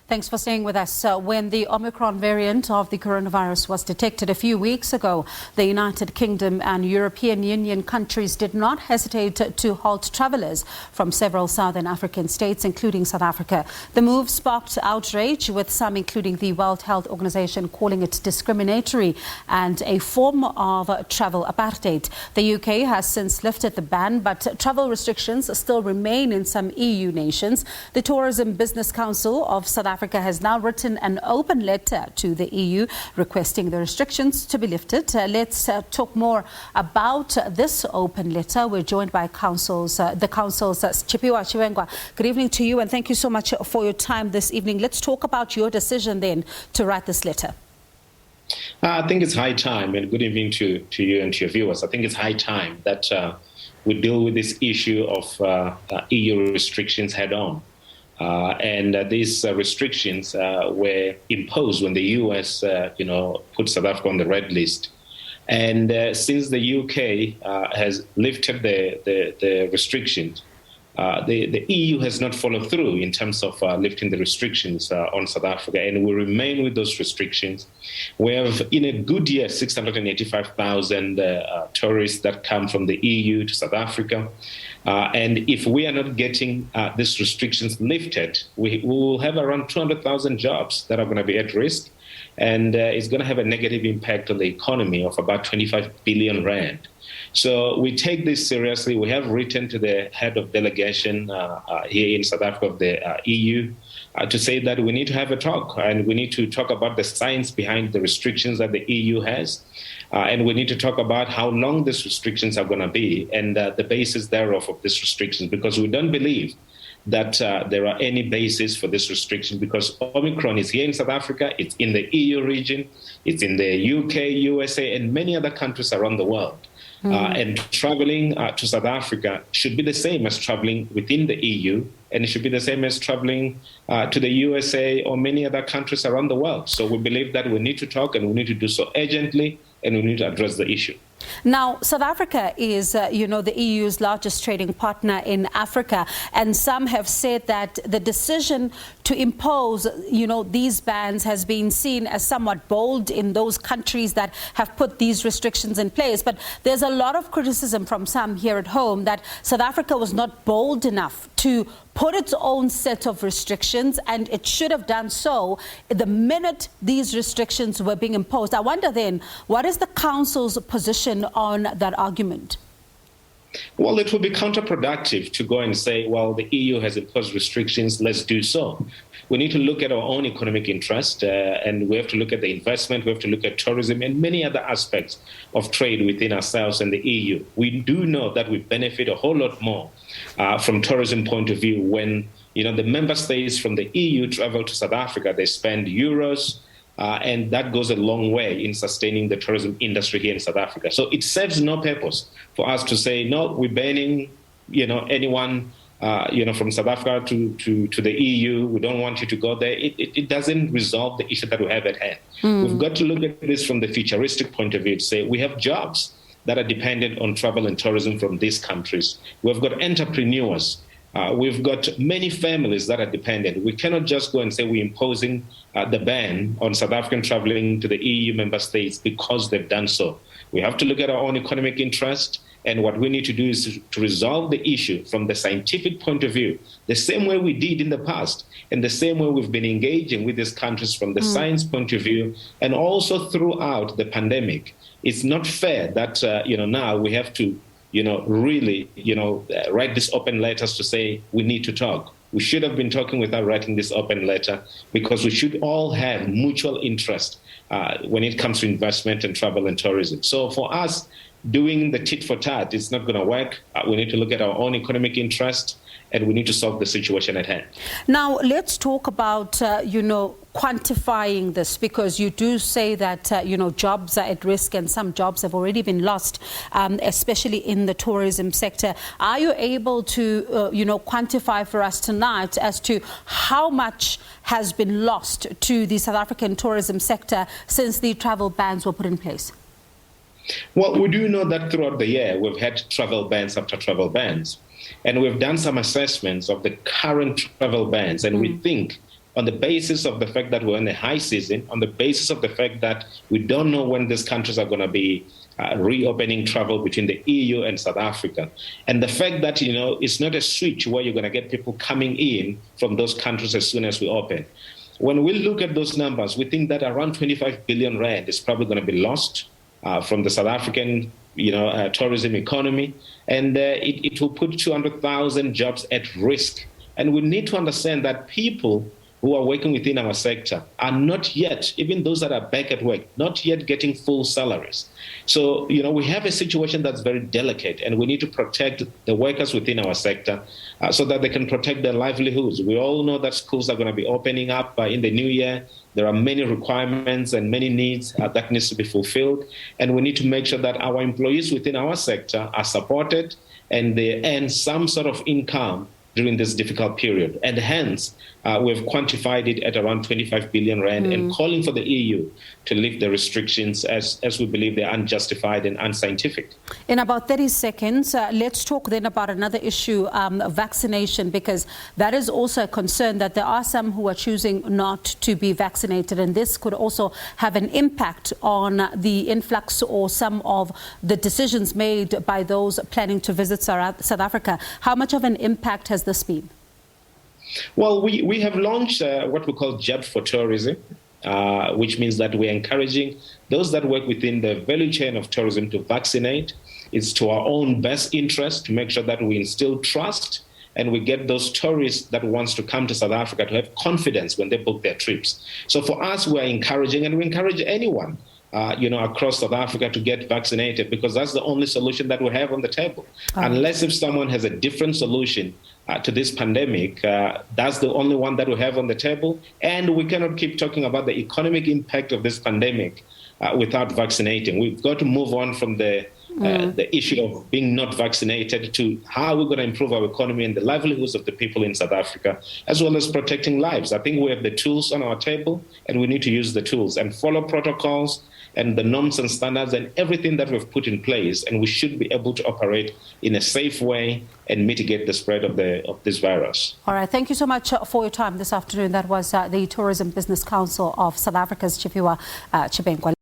Thanks for staying with us. When the Omicron variant of the coronavirus was detected a few weeks ago, the United Kingdom and European Union countries did not hesitate to halt travellers from several southern African states, including South Africa. The move sparked outrage, with some, including the World Health Organization, calling it discriminatory and a form of travel apartheid. The UK has since lifted the ban, but travel restrictions still remain in some EU nations. The Tourism Business Council of South Africa has now written an open letter to the EU requesting the restrictions to be lifted. Let's talk more about this open letter. We're joined by the Council's Tshifhiwa Tshivhengwa. Good evening to you, and thank you so much for your time this evening. Let's talk about your decision then to write this letter. I think it's high time, and good evening to you and to your viewers. I think it's high time that we deal with this issue of EU restrictions head on. These restrictions were imposed when the US, put South Africa on the red list. And since the UK has lifted the restrictions, the EU has not followed through in terms of lifting the restrictions on South Africa, and we remain with those restrictions. We have, in a good year, 685,000 tourists that come from the EU to South Africa. And if we are not getting these restrictions lifted, we will have around 200,000 jobs that are going to be at risk. And it's going to have a negative impact on the economy of about 25 billion rand. So we take this seriously. We have written to the head of delegation here in South Africa of the EU to say that we need to have a talk, and we need to talk about the science behind the restrictions that the EU has. And we need to talk about how long these restrictions are going to be and the basis thereof of these restrictions, because we don't believe that there are any basis for this restriction, because Omicron is here in South Africa, it's in the EU region, it's in the UK, USA, and many other countries around the world. And traveling to South Africa should be the same as traveling within the EU, and it should be the same as traveling to the USA or many other countries around the world. So we believe that we need to talk, and we need to do so urgently, and we need to address the issue. Now, South Africa is, the EU's largest trading partner in Africa, and some have said that the decision to impose, these bans has been seen as somewhat bold in those countries that have put these restrictions in place. But there's a lot of criticism from some here at home that South Africa was not bold enough to put its own set of restrictions, and it should have done so the minute these restrictions were being imposed. I wonder then, what is the Council's position on that argument? Well, it will be counterproductive to go and say, well, the EU has imposed restrictions, let's do so. We need to look at our own economic interest, and we have to look at the investment, we have to look at tourism and many other aspects of trade within ourselves and the EU. We do know that we benefit a whole lot more from tourism point of view when, the member states from the EU travel to South Africa, they spend euros, and that goes a long way in sustaining the tourism industry here in South Africa. So it serves no purpose for us to say, no, we're banning, anyone, from South Africa to the EU. We don't want you to go there. It doesn't resolve the issue that we have at hand. We've got to look at this from the futuristic point of view to say we have jobs that are dependent on travel and tourism from these countries. We've got entrepreneurs. We've got many families that are dependent. We cannot just go and say we're imposing the ban on South African traveling to the EU member states because they've done so. We have to look at our own economic interest, and what we need to do is to resolve the issue from the scientific point of view, the same way we did in the past, and the same way we've been engaging with these countries from the science point of view, and also throughout the pandemic. It's not fair that, now we have to really, write these open letters to say we need to talk. We should have been talking without writing this open letter, because we should all have mutual interest when it comes to investment and travel and tourism. So for us, doing the tit for tat is not going to work. We need to look at our own economic interest, and we need to solve the situation at hand. Now, let's talk about, quantifying this, because you do say that, jobs are at risk and some jobs have already been lost, especially in the tourism sector. Are you able to, quantify for us tonight as to how much has been lost to the South African tourism sector since the travel bans were put in place? Well, we do know that throughout the year, we've had travel bans after travel bans. And we've done some assessments of the current travel bans, and we think on the basis of the fact that we're in a high season, on the basis of the fact that we don't know when these countries are going to be reopening travel between the EU and South Africa. And the fact that, it's not a switch where you're going to get people coming in from those countries as soon as we open. When we look at those numbers, we think that around 25 billion rand is probably going to be lost from the South African tourism economy. And it will put 200,000 jobs at risk. And we need to understand that people who are working within our sector are not yet, even those that are back at work, not yet getting full salaries. So, we have a situation that's very delicate, and we need to protect the workers within our sector so that they can protect their livelihoods. We all know that schools are going to be opening up in the new year. There are many requirements and many needs that needs to be fulfilled. And we need to make sure that our employees within our sector are supported and they earn some sort of income during this difficult period. And hence, we've quantified it at around 25 billion rand and calling for the EU to lift the restrictions as we believe they're unjustified and unscientific. In about 30 seconds, let's talk then about another issue, vaccination, because that is also a concern that there are some who are choosing not to be vaccinated, and this could also have an impact on the influx or some of the decisions made by those planning to visit South Africa. How much of an impact has this been? Well, we have launched what we call Jab for Tourism, which means that we're encouraging those that work within the value chain of tourism to vaccinate. It's to our own best interest to make sure that we instill trust and we get those tourists that wants to come to South Africa to have confidence when they book their trips. So for us, we're encouraging, and we encourage anyone across South Africa to get vaccinated, because that's the only solution that we have on the table. Unless if someone has a different solution to this pandemic, that's the only one that we have on the table. And we cannot keep talking about the economic impact of this pandemic without vaccinating. We've got to move on from the issue of being not vaccinated to how we're going to improve our economy and the livelihoods of the people in South Africa, as well as protecting lives. I think we have the tools on our table, and we need to use the tools and follow protocols and the norms and standards and everything that we've put in place, and we should be able to operate in a safe way and mitigate the spread of this virus. All right, thank you so much for your time this afternoon. That was the Tourism Business Council of South Africa's Tshifhiwa Tshivhengwa.